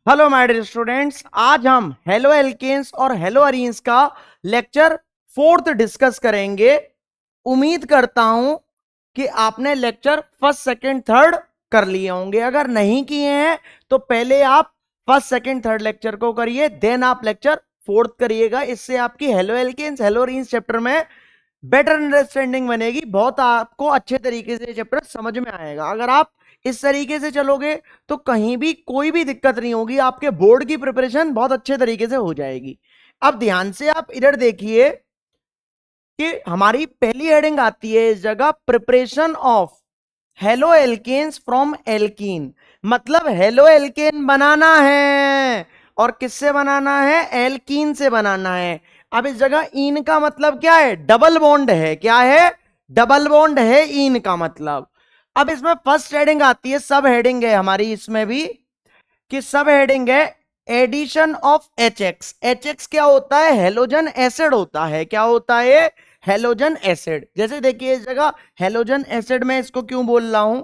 Hello my dear students, आज हम halo alkanes और हेलो अरीन्स का लेक्चर फोर्थ डिस्कस करेंगे। उम्मीद करता हूं कि आपने लेक्चर फर्स्ट सेकंड थर्ड कर लिए होंगे। अगर नहीं किए हैं तो पहले आप फर्स्ट सेकंड थर्ड लेक्चर को करिए, देन आप लेक्चर फोर्थ करिएगा। इससे आपकी halo alkanes halo arenes chapter में बेटर अंडरस्टैंडिंग बनेगी। बहुत आपको अच्छे तरीके से चैप्टर समझ में आएगा। अगर आप इस तरीके से चलोगे तो कहीं भी कोई भी दिक्कत नहीं होगी, आपके बोर्ड की प्रिपरेशन बहुत अच्छे तरीके से हो जाएगी। अब ध्यान से आप इधर देखिए कि हमारी पहली हेडिंग आती है इस जगह, preparation of halo alkanes from alkene. मतलब हेलो एल्केन बनाना है और किससे बनाना है? एल्कीन से बनाना है। अब इस जगह इन का मतलब क्या है? डबल बॉन्ड है। क्या है? डबल बॉन्ड है इन का मतलब। अब इसमें फर्स्ट हेडिंग आती है, सब हेडिंग है हमारी इसमें भी, कि सब हेडिंग है addition of H X. H X क्या होता है? हेलोजन एसिड होता है। क्या होता है? Halogen acid. जैसे देखिए इस जगह हेलोजन एसिड में इसको क्यों बोल रहा हूं,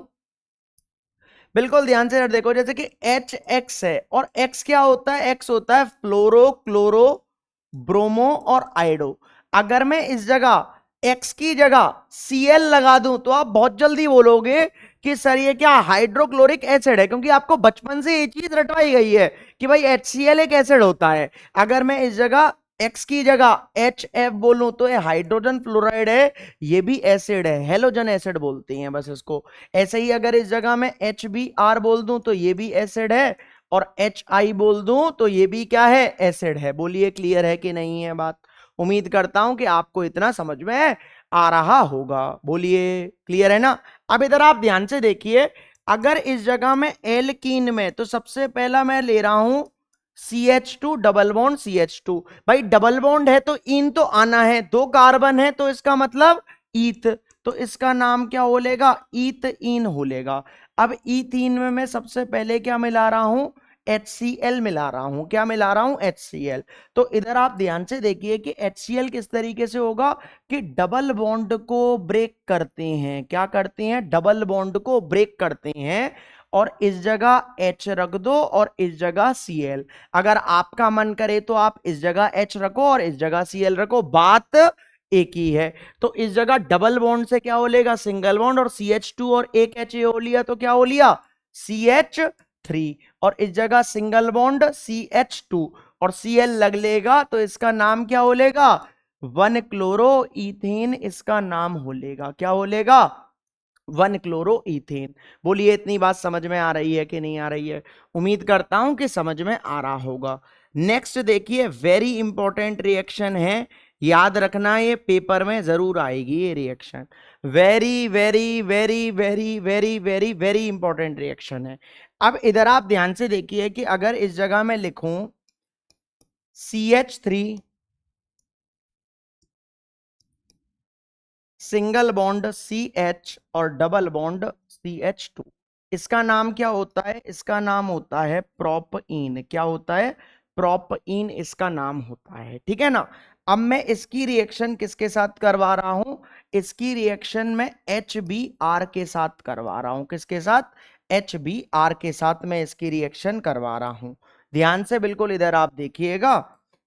बिल्कुल ध्यान से देखो। जैसे कि एच एक्स है और एक्स क्या होता है? एक्स होता है फ्लोरो, क्लोरो, ब्रोमो और आइडो। अगर मैं इस जगह एक्स की जगह Cl लगा दूं तो आप बहुत जल्दी बोलोगे कि सर ये क्या हाइड्रोक्लोरिक एसिड है, क्योंकि आपको बचपन से ये चीज रटवाई गई है कि भाई HCl एक एसिड होता है। अगर मैं इस जगह एक्स की जगह HF बोलूं तो ये हाइड्रोजन फ्लोराइड है, ये भी एसिड है, हेलोजन एसिड बोलते हैं बस इसको। ऐसे ही अगर इस जगह में HBr बोल दूं तो ये भी एसिड है, और HI बोल दूं तो ये भी क्या है? एसिड है। बोलिए क्लियर है कि नहीं है बात? उम्मीद करता हूं कि आपको इतना समझ में आ रहा होगा। बोलिए क्लियर है ना? अब इधर आप ध्यान से देखिए, अगर इस जगह में एल्कीन में तो सबसे पहला मैं ले रहा हूं CH2 डबल बॉन्ड CH2। भाई डबल बॉन्ड है तो इन तो आना है, दो कार्बन है तो इसका मतलब ईथ, तो इसका नाम क्या होलेगा? ईथ इन होलेगा। अब ईथीन में मैं सबसे पहले क्या मिला रहा हूं? HCl मिला रहा हूं। क्या मिला रहा हूं? HCl। तो इधर आप ध्यान से देखिए कि HCl किस तरीके से होगा कि डबल बॉन्ड को ब्रेक करते हैं। क्या करते हैं? डबल बॉन्ड को ब्रेक करते हैं। और इस जगह H रख दो और इस जगह Cl। अगर आपका मन करे तो आप इस जगह H रखो और इस जगह Cl रखो, बात एक ही है। तो इस जगह डबल बॉन्ड से क्या हो लेगा? सिंगल बॉन्ड, और CH2 और एक H हो लिया तो क्या हो लिया? CH3। और इस जगह सिंगल बॉन्ड CH2 और Cl लग लेगा तो इसका नाम क्या हो लेगा? 1 क्लोरो इथेन इसका नाम हो लेगा। क्या हो लेगा? 1 क्लोरो इथेन। बोलिए इतनी बात समझ में आ रही है कि नहीं आ रही है? उम्मीद करता हूं कि समझ में आ रहा होगा। नेक्स्ट देखिए, वेरी इंपॉर्टेंट रिएक्शन है, याद रखना ये पेपर में जरूर आएगी ये reaction. Very very very very very very very important reaction है। अब इधर आप ध्यान से देखिए कि अगर इस जगह मैं लिखूं CH3 सिंगल बॉन्ड CH और डबल बॉन्ड CH2, इसका नाम क्या होता है? इसका नाम होता है प्रोपीन। क्या होता है? प्रोपीन इसका नाम होता है। ठीक है ना? अब मैं इसकी रिएक्शन किसके साथ करवा रहा हूं? इसकी रिएक्शन में HBr के साथ करवा रहा हूं। किसके साथ? HBr के साथ मैं इसकी रिएक्शन करवा रहा हूं। ध्यान से बिल्कुल इधर आप देखिएगा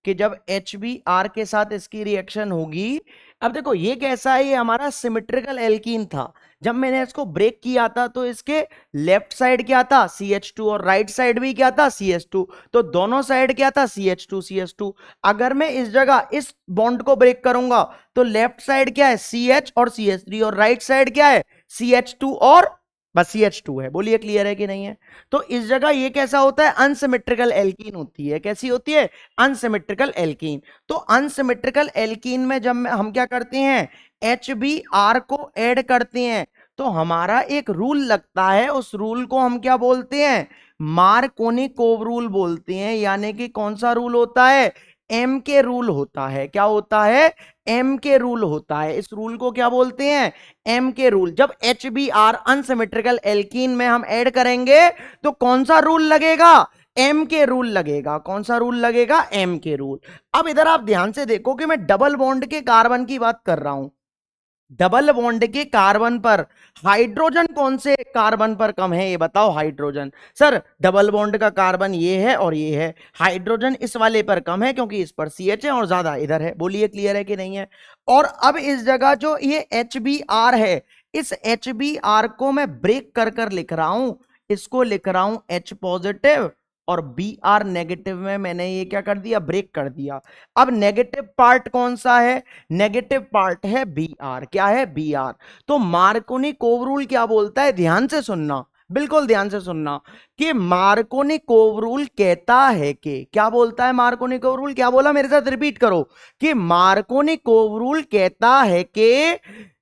कि जब HBr के साथ इसकी रिएक्शन होगी, अब देखो ये कैसा है, ये हमारा सिमेट्रिकल एल्कीन था। जब मैंने इसको ब्रेक किया था तो इसके लेफ्ट साइड क्या था? CH2, और राइट साइड भी क्या था? CH2। तो दोनों साइड क्या था? CH2 CH2। अगर मैं इस जगह इस बॉन्ड को ब्रेक करूंगा तो लेफ्ट साइड क्या है? CH और CH3, और राइट साइड क्या है? CH2 और बस CH2 है। बोलिए क्लियर है कि नहीं है? तो इस जगह ये कैसा होता है? अनसिमेट्रिकल एल्कीन होती है। कैसी होती है? Unsymmetrical alkene. तो अनसिमेट्रिकल एल्कीन में जब हम क्या करते हैं? HBr को ऐड करते हैं तो हमारा एक रूल लगता है, उस रूल को हम क्या बोलते हैं? मार्कोनिकोव रूल बोलते हैं। यानी कि कौन सा रूल होता है? एम के रूल होता है। क्या होता है? एम के रूल होता है। इस रूल को क्या बोलते हैं? एम के रूल। जब HBr अनसिमेट्रिकल एल्कीन में हम ऐड करेंगे तो कौन सा रूल लगेगा? एम के रूल लगेगा। कौन सा रूल लगेगा? एम के रूल। अब इधर आप ध्यान से देखो कि मैं डबल बॉन्ड के कार्बन की बात कर रहा हूं। डबल बॉन्ड के कार्बन पर हाइड्रोजन कौन से कार्बन पर कम है, ये बताओ। हाइड्रोजन, सर डबल बॉन्ड का कार्बन ये है और ये है, हाइड्रोजन इस वाले पर कम है क्योंकि इस पर CH है और ज्यादा इधर है। बोलिए क्लियर है कि नहीं है। और अब इस जगह जो ये HBr है, इस HBr को मैं ब्रेक कर कर लिख रहा हूं, इसको लिख रहा हूं H पॉजिटिव, और Br नेगेटिव में मैंने ये क्या कर दिया, ब्रेक कर दिया। अब नेगेटिव पार्ट कौन सा है, नेगेटिव पार्ट है Br। क्या है, Br। तो मार्कोनी कोवरूल क्या बोलता है, ध्यान से सुनना, बिल्कुल ध्यान से सुनना, कि मार्कोनी कोवरूल कहता है कि, क्या बोलता है मार्कोनी कोवरूल, क्या बोला, मेरे साथ रिपीट करो, कि मार्कोनी कोवरूल कहता है कि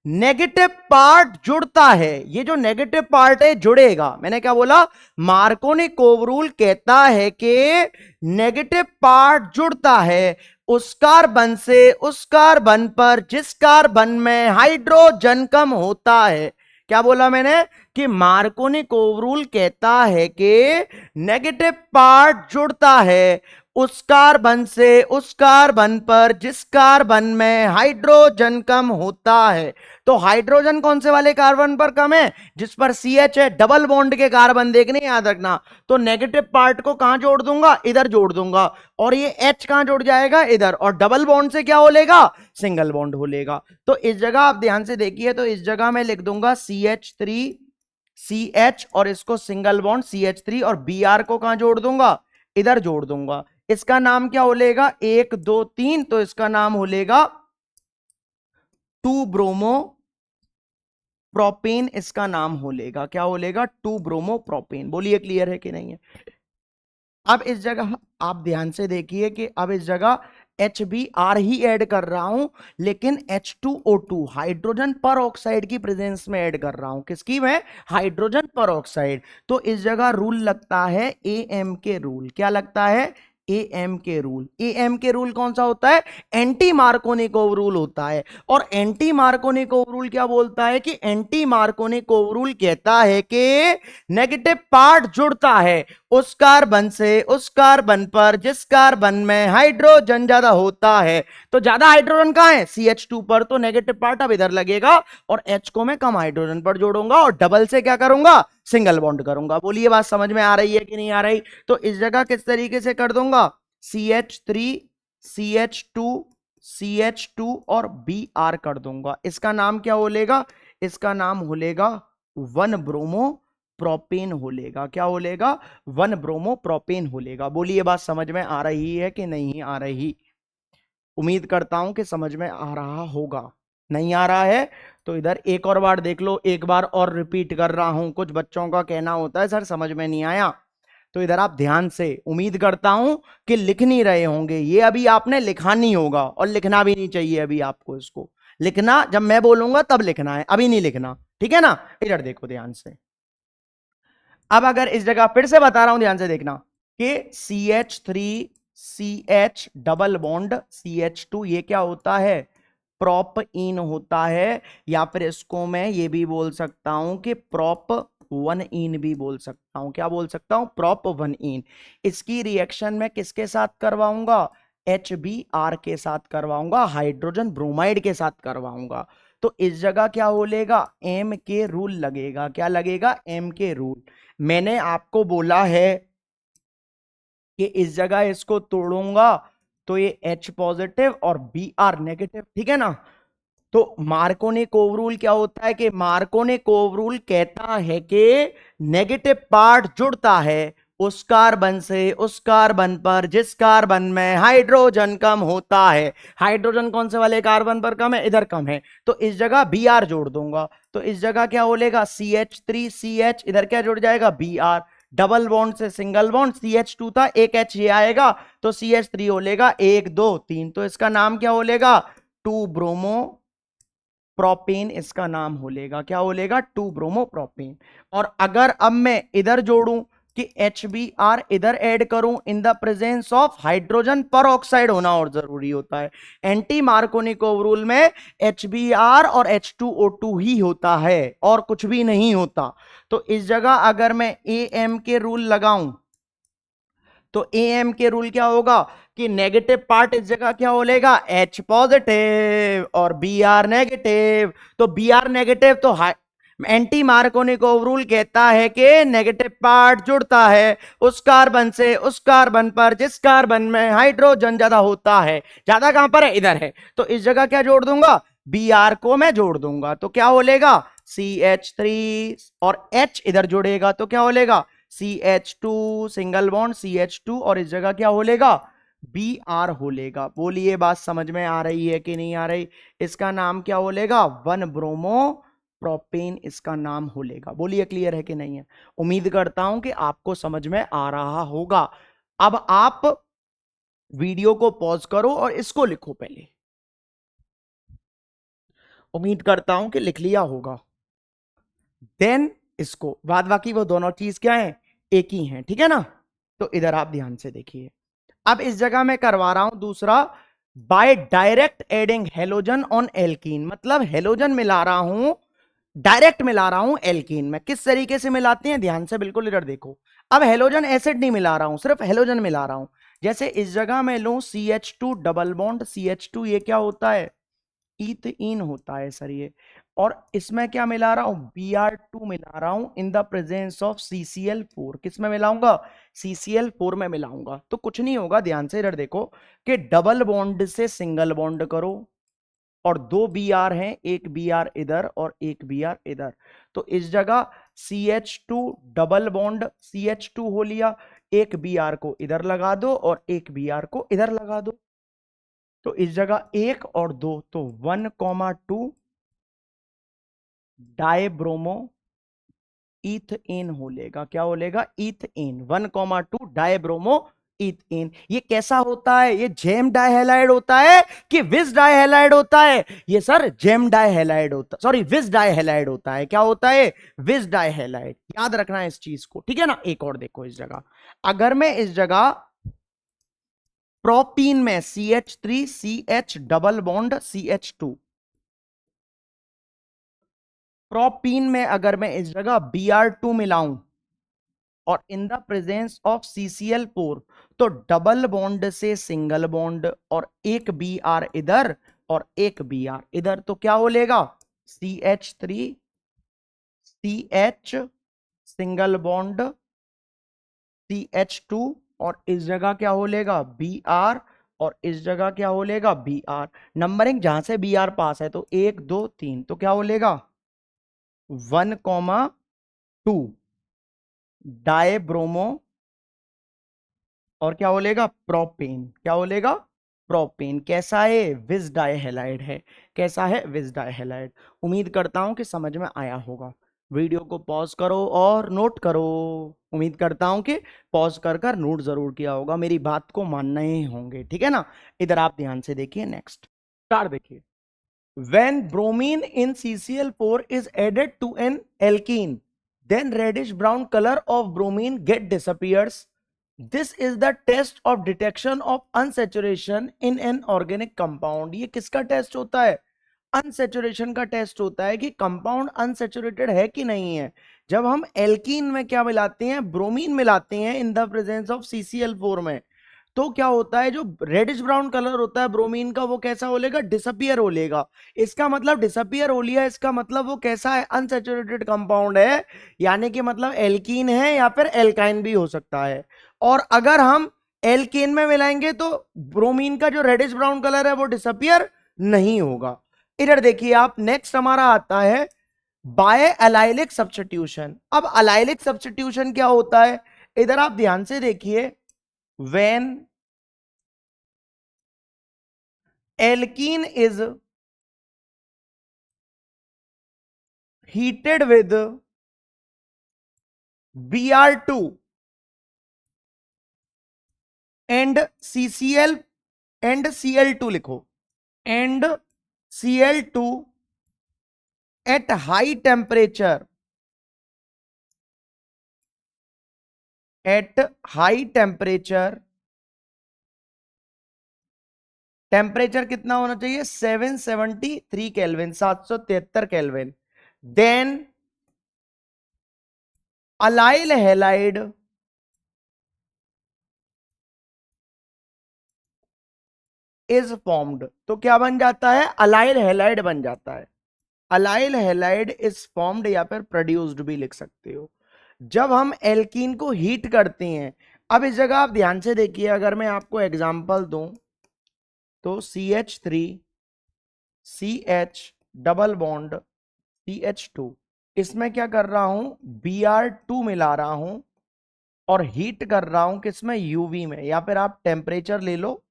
नेगेटिव पार्ट जुड़ता है। ये जो नेगेटिव पार्ट है जुड़ेगा। मैंने क्या बोला, मार्कोनी कोवरूल कहता है कि नेगेटिव पार्ट जुड़ता है उस कार्बन से उस कार्बन पर जिस कार्बन में हाइड्रोजन कम होता है। क्या बोला मैंने, कि मार्कोनी कोवरूल कहता है कि नेगेटिव पार्ट जुड़ता है उस कार्बन से उस कार्बन पर जिस कार्बन में हाइड्रोजन कम होता है। तो हाइड्रोजन कौन से वाले कार्बन पर कम है, जिस पर CH है। डबल बॉन्ड के कार्बन देखने, याद रखना। तो नेगेटिव पार्ट को कहां जोड़ दूंगा, इधर जोड़ दूंगा, और ये H कहां जुड़ जाएगा, इधर, और डबल बॉन्ड से क्या हो लेगा, सिंगल बॉन्ड हो लेगा। तो इस जगह आप ध्यान से देखिए, तो इस जगह मैं लिख दूंगा CH3 CH, और इसको सिंगल बॉन्ड CH3, और Br को कहां जोड़ दूंगा, इधर जोड़ दूंगा। इसका नाम क्या हो लेगा, 1 2 3, तो इसका नाम हो लेगा 2 ब्रोमो प्रोपेन, इसका नाम हो लेगा, क्या हो लेगा, 2 ब्रोमो प्रोपेन। बोलिए क्लियर है कि नहीं है। अब इस जगह आप ध्यान से देखिए कि अब इस जगह HBr ही ऐड कर रहा हूं, लेकिन H2O2 हाइड्रोजन पर ऑक्साइड की प्रेजेंस में ऐड कर रहा हूं। किसकी में, हाइड्रोजन पर ऑक्साइड। तो इस जगह रूल लगता है AMK रूल। क्या लगता है, AMK रूल। AMK रूल कौन सा होता है, एंटी मार्कोनिकोव रूल होता है। और एंटी मार्कोनिकोव रूल क्या बोलता है, कि एंटी मार्कोनिकोव रूल कहता है कि नेगेटिव पार्ट जुड़ता है उस कार्बन से उस कार्बन पर जिस कार्बन में हाइड्रोजन ज्यादा होता है। तो ज्यादा हाइड्रोजन कहां है, CH2 पर, तो नेगेटिव पार्ट अब इधर लगेगा, और H को मैं कम हाइड्रोजन पर जोड़ूंगा, और डबल से क्या करूंगा, सिंगल बॉन्ड करूंगा। बोलिए बात समझ में आ रही है कि नहीं आ रही। तो इस जगह किस तरीके से कर दूंगा, CH3 CH2 CH2 और Br कर दूंगा। इसका नाम क्या हो लेगा, इसका नाम हो लेगा 1 ब्रोमो प्रोपेन हो लेगा। क्या हो लेगा, 1 ब्रोमो प्रोपेन हो लेगा। बोलिए बात समझ में आ रही है कि नहीं आ रही। उम्मीद करता हूं कि समझ में आ रहा होगा। नहीं आ रहा है तो इधर एक और बार देख लो, एक बार और रिपीट कर रहा हूं। कुछ बच्चों का कहना होता है सर समझ में नहीं आया, तो इधर आप ध्यान से, उम्मीद करता हूं कि लिख नहीं रहे होंगे। ये अभी आपने लिखा नहीं होगा, और लिखना भी नहीं चाहिए अभी आपको। इसको लिखना जब मैं बोलूंगा तब लिखना है, अभी नहीं लिखना, ठीक है ना। इधर देखो ध्यान से। अब अगर इस जगह फिर से बता रहा हूं, ध्यान से देखना, कि CH3 CH double bond CH2, ये क्या होता है, प्रोप इन होता है, या फिर इसको मैं ये भी बोल सकता हूं कि प्रोप 1 इन भी बोल सकता हूं। क्या बोल सकता हूं, प्रोप 1 इन। इसकी रिएक्शन मैं किसके साथ करवाऊंगा, HBr के साथ करवाऊंगा, हाइड्रोजन ब्रोमाइड के साथ करवाऊंगा। तो इस जगह क्या हो लेगा, MK रूल लगेगा। क्या लगेगा, MK रूल। मैंने आपको बोला है कि इस जगह इसको तोड़ूंगा तो ये H पॉजिटिव और Br नेगेटिव, ठीक है ना। तो मार्कोनी कोव रूल क्या होता है, कि मार्कोनी कोव रूल कहता है कि नेगेटिव पार्ट जुड़ता है उस कार्बन से उस कार्बन पर जिस कार्बन में हाइड्रोजन कम होता है। हाइड्रोजन कौन से वाले कार्बन पर कम है, इधर कम है, तो इस जगह Br जोड़ दूंगा। तो इस जगह क्या हो लेगा, CH3 CH, इधर क्या जुड़ जाएगा, Br। डबल बॉन्ड से सिंगल बॉन्ड, CH2 था, एक H ये आएगा, तो CH3 हो लेगा 1 2 3। तो इसका नाम क्या हो लेगा, 2 ब्रोमो प्रोपेन, इसका नाम हो लेगा। क्या हो लेगा, 2 ब्रोमो प्रोपेन। और अगर अब मैं इधर जोड़ूं कि HBr इधर ऐड करूं, इन द प्रेजेंस ऑफ हाइड्रोजन पर ऑक्साइड होना और जरूरी होता है। एंटी मार्कोनिकोव रूल में HBr और H2O2 ही होता है और कुछ भी नहीं होता। तो इस जगह अगर मैं AM के रूल लगाऊं तो एम के रूल क्या होगा कि नेगेटिव पार्ट इस जगह क्या हो लेगा H पॉजिटिव और बी आर नेगेटिव। तो बी आर नेगेटिव तो एंटी मार्कोनिक ओवरूल कहता है कि नेगेटिव पार्ट जुड़ता है उस कार्बन से उस कार्बन पर जिस कार्बन में हाइड्रोजन ज्यादा होता है। ज्यादा कहां पर है इधर है, तो इस जगह क्या जोड़ दूंगा बी आर को मैं जोड़ दूंगा। तो क्या हो लेगा CH3 और H इधर जुड़ेगा तो क्या हो लेगा CH2 सिंगल बॉन्ड CH2 और इस जगह क्या हो लेगा बी आर हो लेगा। बोलिए बात समझ में आ रही है कि नहीं आ रही। इसका नाम क्या हो लेगा 1 ब्रोमो प्रोपेन इसका नाम हो लेगा। बोलिए क्लियर है कि नहीं है। उम्मीद करता हूं कि आपको समझ में आ रहा होगा। अब आप वीडियो को पॉज करो और इसको लिखो पहले। उम्मीद करता हूं कि लिख लिया होगा। देन इसको बाद बाकी वो दोनों चीज क्या है एक ही है, ठीक है ना। तो इधर आप ध्यान से देखिए। अब इस जगह मैं करवा रहा हूं दूसरा by direct adding halogen on alkene, मतलब हेलोजन मिला रहा हूं डायरेक्ट मिला रहा हूं एल्कीन में। किस तरीके से मिलाते हैं ध्यान से बिल्कुल इधर देखो। अब हेलोजन एसिड नहीं मिला रहा हूं, सिर्फ हेलोजन मिला रहा हूं। जैसे इस जगह मैं लूं CH2 डबल बॉन्ड CH2 ये क्या होता है ईथीन होता है सर ये। और इसमें क्या मिला रहा हूं Br2 मिला रहा हूं इन द प्रेजेंस ऑफ CCl4। किस में मिलाऊंगा CCl4 में मिलाऊंगा। तो कुछ नहीं होगा, ध्यान से इधर देखो कि डबल बॉन्ड से सिंगल बॉन्ड करो और 2 Br हैं, एक Br इधर और एक Br इधर। तो इस जगह CH2 डबल बॉन्ड CH2 हो लिया, एक Br को इधर लगा दो और एक Br को इधर लगा दो। तो इस जगह 1 और 2 तो 1,2 डायब्रोमो ईथेन हो लेगा। क्या हो लेगा ईथेन 1,2 डायब्रोमो ईथेन। ये कैसा होता है ये जेम डाइहैलाइड होता है कि विस डाइहैलाइड होता है। ये सर जेम डाइहैलाइड होता सॉरी विस डाइहैलाइड होता है। क्या होता है विस डाइहैलाइड। याद रखना है इस चीज को, ठीक है ना। एक और देखो इस जगह अगर मैं इस जगह प्रोपीन में CH3 CH double bond CH2 propene में अगर मैं इस जगह Br2 मिलाऊं और in the presence of CCl4 तो डबल बॉन्ड से सिंगल बॉन्ड और एक Br इधर और एक Br इधर। तो क्या हो लेगा CH3 CH single bond CH2 और इस जगह क्या हो लेगा Br और इस जगह क्या हो लेगा Br। नंबरिंग जहां से Br पास है तो 1 2 3 तो क्या हो लेगा 1,2 डायब्रोमो और क्या बोलेगा प्रोपेन। क्या बोलेगा प्रोपेन। कैसा है विस डाइहैलाइड है। कैसा है विस डाइहैलाइड। उम्मीद करता हूं कि समझ में आया होगा। वीडियो को पॉज करो और नोट करो। उम्मीद करता हूं कि पॉज कर कर नोट जरूर किया होगा, मेरी बात को मानना ही होंगे, ठीक है ना। इधर आप ध्यान से देखिए नेक्स्ट स्टार देखिए। When bromine in CCl4 is added to an alkene, then reddish brown color of bromine get disappears. This is the test of detection of unsaturation in an organic compound. ये किसका test होता है unsaturation का test होता है कि compound unsaturated है कि नहीं है। जब हम एल्कीन में क्या मिलाते हैं ब्रोमीन मिलाते हैं इन द प्रेजेंस ऑफ CCl4 में, तो क्या होता है जो रेडिश ब्राउन कलर होता है ब्रोमीन का वो कैसा हो लेगा डिसअपियर हो लेगा। इसका मतलब डिसअपियर हो लिया, इसका मतलब वो कैसा है अनसेचुरेटेड कंपाउंड है, यानी कि मतलब एल्कीन है या फिर एल्काइन भी हो सकता है। और अगर हम एल्केन में मिलाएंगे तो ब्रोमीन का जो रेडिश ब्राउन कलर है वो डिसअपियर नहीं होगा। इधर देखिए आप नेक्स्ट हमारा आता है बाय अलाइलिक सब्स्टिट्यूशन। अब अलाइलिक सब्स्टिट्यूशन क्या होता है इधर आप ध्यान से देखिए। When alkene is heated with Br2 and CCl and Cl2 लिखो and Cl2 at high temperature temperature कितना होना चाहिए 773 kelvin 773 kelvin. Then allyl halide is formed, तो क्या बन जाता है, अलाइल हैलाइड बन जाता है। अलाइल हैलाइड इज फॉर्म्ड या फिर प्रोड्यूस्ड भी लिख सकते हो जब हम एल्कीन को हीट करते हैं। अब इस जगह आप ध्यान से देखिए, अगर मैं आपको एग्जांपल दूं तो CH3CH डबल बॉन्ड CH2, इसमें क्या कर रहा हूं, Br2 मिला रहा हूं और हीट कर रहा हूं किसमें, यूवी में, या फिर आप टेम्परेचर ले लो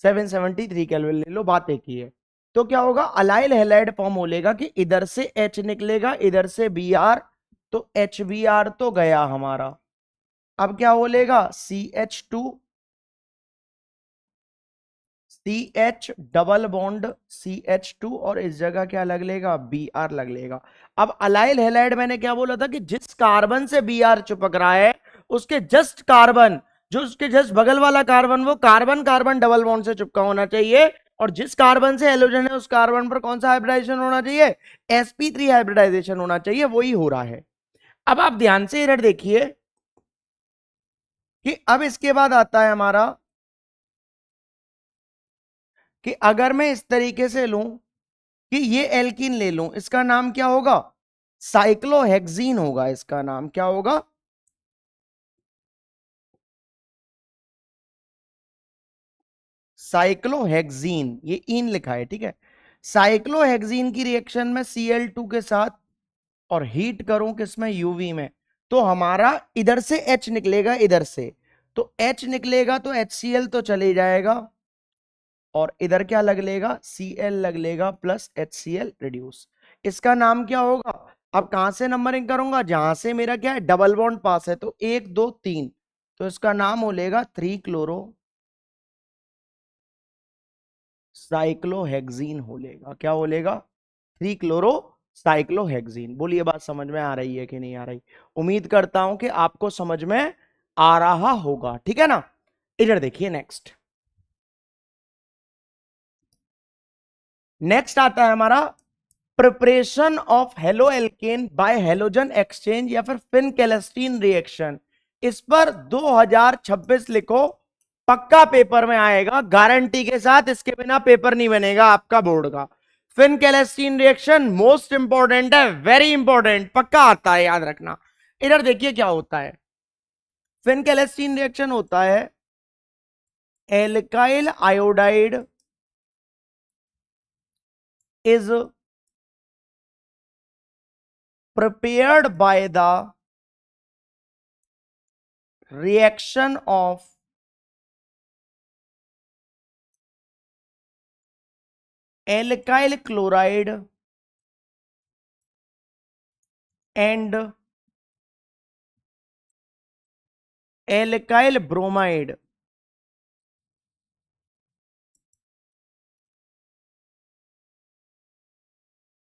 773 केल्विन ले लो, बात एक ही है। तो क्या होगा, अलाइल हैलाइड फॉर्म होलेगा कि इधर से H निकलेगा, इधर से Br, तो HBr तो गया हमारा। अब क्या बोलेगा, CH डबल बॉन्ड CH2 और इस जगह क्या लग लेगा, Br लग लेगा। अब अलाइल हैलाइड मैंने क्या बोला था कि जिस कार्बन से Br चिपक रहा है उसके जस्ट कार्बन, जो उसके जस्ट बगल वाला कार्बन, वो कार्बन कार्बन डबल बॉन्ड से चिपका होना चाहिए, और जिस कार्बन से हेलोजन है उस कार्बन पर कौन सा हाइब्रिडाइजेशन होना चाहिए, sp3 हाइब्रिडाइजेशन होना चाहिए, वही हो रहा है। अब आप ध्यान से इधर देखिए कि अब इसके बाद आता है हमारा कि अगर मैं इस तरीके से लूं कि ये एल्कीन ले लूं, इसका नाम क्या होगा, साइक्लोहेक्सीन होगा। इसका नाम क्या होगा, साइक्लोहेक्सीन, ये इन लिखा है, ठीक है। साइक्लोहेक्सीन की रिएक्शन में Cl2 के साथ और हीट करूं किसमें, यूवी में, तो हमारा इधर से H निकलेगा, इधर से तो H निकलेगा तो HCl तो चले जाएगा, और इधर क्या लग लेगा, Cl लग लेगा प्लस HCl रिड्यूस। इसका नाम क्या होगा, अब कहां से नंबरिंग करूंगा, जहां से मेरा क्या है, डबल बॉन्ड पास है, तो 1 2 3, तो इसका नाम हो लेगा 3 क्लोरो साइक्लोहेक्सीन हो लेगा। क्या हो लेगा, 3 क्लोरो साइक्लोहेक्सीन। बोलिए बात समझ में आ रही है कि नहीं आ रही, उम्मीद करता हूं कि आपको समझ में आ रहा होगा, ठीक है ना। इधर देखिए, नेक्स्ट नेक्स्ट आता है हमारा preparation of halo alkane bye halogen exchange या फिर फिनकेलेस्टीन रिएक्शन। इस पर 2026 लिखो, पक्का पेपर में आएगा गारंटी के साथ, इसके बिना पेपर नहीं बनेगा आपका बोर्ड का। फिनकेलेस्टीन रिएक्शन मोस्ट इंपॉर्टेंट है, वेरी इंपॉर्टेंट, पक्का आता है, याद रखना। इधर देखिए क्या होता है, फिनकेलेस्टीन रिएक्शन होता है alkyl iodide is prepared by the reaction of alkyl chloride and alkyl bromide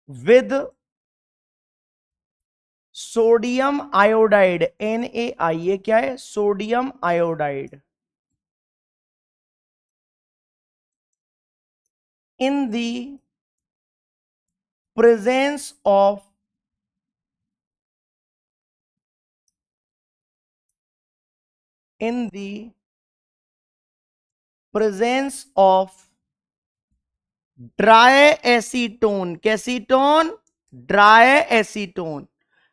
with sodium iodide NaI, ये क्या है, sodium iodide, in the presence of in the presence of dry acetone, कैसीटोन, ड्राई एसीटोन।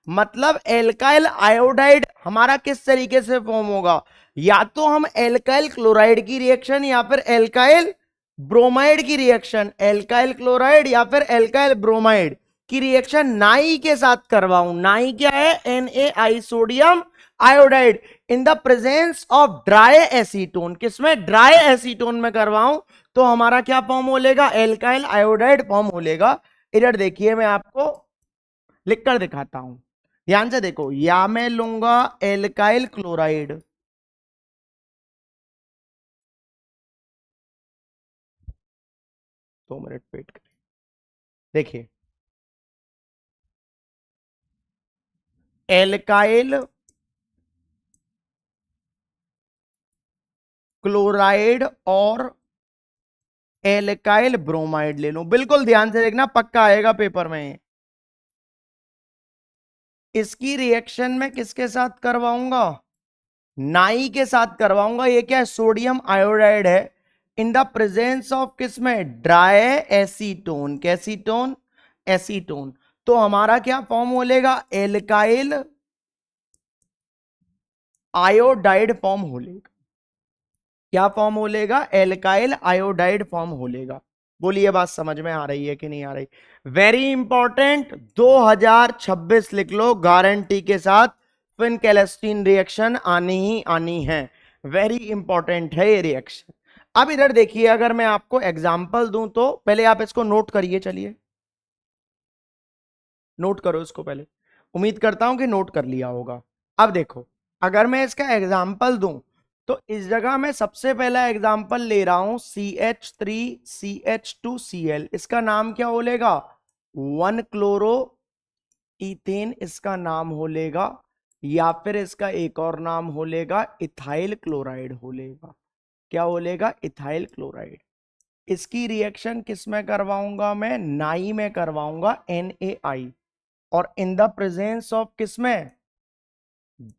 मतलब alkyl iodide हमारा किस तरीके से form होगा, या तो हम एल्काइल क्लोराइड की रिएक्शन या फिर एल्काइल ब्रोमाइड की रिएक्शन, एल्काइल क्लोराइड या फिर एल्काइल ब्रोमाइड की रिएक्शन नाई के साथ करवाऊं। नाई क्या है, NaI, sodium iodide, in the presence of dry acetone, किसमें, ड्राई एसीटोन में करवाऊं, तो हमारा क्या फॉर्म हो लेगा, एल्काइल आयोडाइड फॉर्म हो लेगा। इधर देखिए मैं आपको लिखकर दिखाता हूं, ध्यान से देखो, या मैं लूंगा एल्काइल क्लोराइड, 2 मिनट वेट करें, देखिए एल्काइल क्लोराइड और एल्काइल ब्रोमाइड ले लूं, बिल्कुल ध्यान से देखना, पक्का आएगा पेपर में। इसकी रिएक्शन में किसके साथ करवाऊंगा, नाई के साथ करवाऊंगा। ये क्या है, सोडियम आयोडाइड है, इन द प्रेजेंस ऑफ किसमें, ड्राई एसीटोन, कैसीटोन, एसीटोन। तो हमारा क्या फॉर्म होलेगा, एल्काइल आयोडाइड फॉर्म होलेगा। क्या फॉर्म होलेगा, एल्काइल आयोडाइड फॉर्म होलेगा। बोलिए बात समझ में आ रही है कि नहीं आ रही। वेरी इंपॉर्टेंट, 2026 लिख लो गारंटी के साथ, फिनकेलेस्टीन रिएक्शन आनी ही आनी है। वेरी इंपॉर्टेंट है ये रिएक्शन। अब इधर देखिए, अगर मैं आपको एग्जांपल दूं तो पहले आप इसको नोट करिए, चलिए नोट करो इसको पहले। उम्मीद करता हूं कि नोट कर लिया होगा। अब देखो, अगर मैं इसका एग्जाम्पल दूं तो इस जगह मैं सबसे पहला एग्जाम्पल ले रहा हूं CH3CH2Cl। इसका नाम क्या होलेगा, 1 क्लोरो इथेन इसका नाम होलेगा, या फिर इसका एक और नाम होलेगा इथाइल क्लोराइड होलेगा। क्या होलेगा, इथाइल क्लोराइड। इसकी रिएक्शन किस में करवाऊंगा मैं, नाई में करवाऊंगा, NaI, और इन द प्रेजेंस ऑफ किसमें,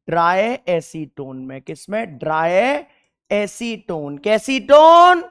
ड्राई एसीटोन में। किसमें, ड्राई एसीटोन, कैसीटोन,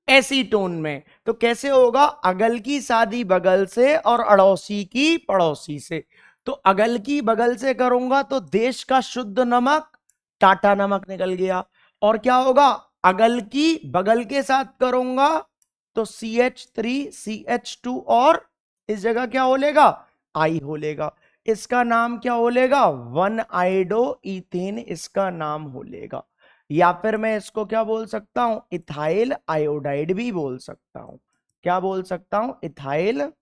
एसीटोन में। तो कैसे होगा, अगल की शादी बगल से और अड़ोसी की पड़ोसी से। तो अगल की बगल से करूंगा तो देश का शुद्ध नमक टाटा नमक निकल गया। और क्या होगा, अगल की बगल के साथ करूंगा तो CH3CH2, और इस जगह क्या होलेगा, आई होलेगा। इसका नाम क्या होलेगा, 1 आइडो इथेन इसका नाम होलेगा। या फिर मैं इसको क्या बोल सकता हूं, इथाइल आयोडाइड भी बोल सकता हूं। क्या बोल सकता हूं, इथाइल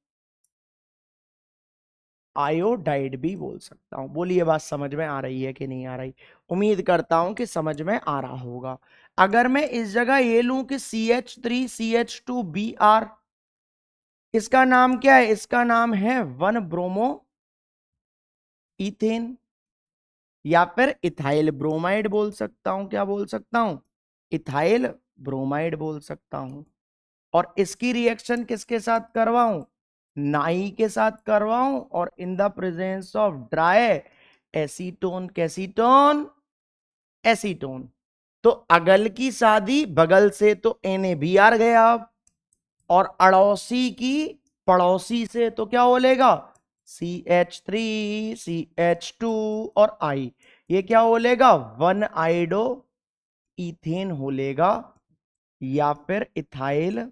आयोडाइड भी बोल सकता हूं। बोलिए बात समझ में आ रही है कि नहीं आ रही। उम्मीद करता हूं कि समझ में आ रहा होगा। अगर मैं इस जगह ये लूं कि CH3CH2Br, इसका नाम क्या है, इसका नाम है 1 ब्रोमो इथेन, या फिर इथाइल ब्रोमाइड बोल सकता हूं। क्या बोल सकता हूं, इथाइल ब्रोमाइड बोल सकता हूं। और इसकी रिएक्शन किसके साथ करवाऊं, नाई के साथ करवाऊं, और in the presence of dry acetone, कैसीटोन, एसीटोन। तो अगल की शादी बगल से तो NaBr गया, और अड़ोसी की पड़ोसी से तो क्या बोलेगा, CH3CH2 और I। ये क्या होलेगा, 1 आइडो इथेन होलेगा, या फिर इथाइल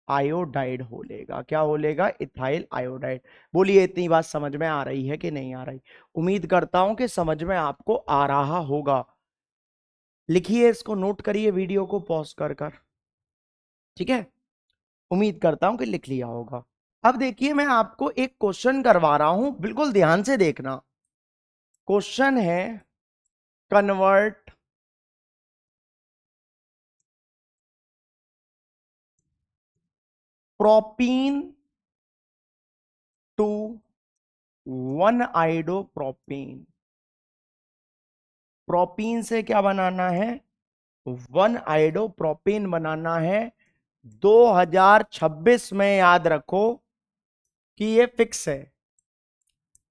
आयोडाइड होलेगा। क्या होलेगा, इथाइल आयोडाइड। बोलिए इतनी बात समझ में आ रही है कि नहीं आ रही। उम्मीद करता हूं कि समझ में आपको आ रहा होगा। लिखिए इसको, नोट करिए वीडियो को पॉज कर कर, ठीक है। उम्मीद करता हूं कि लिख लिया होगा। अब देखिए, मैं आपको एक क्वेश्चन करवा रहा हूं, बिल्कुल ध्यान से देखना। क्वेश्चन है, convert propene to 1 iodo propene. Propene से क्या बनाना है, 1 आइडो प्रोपीन बनाना है। 2026 में याद रखो कि ये फिक्स है,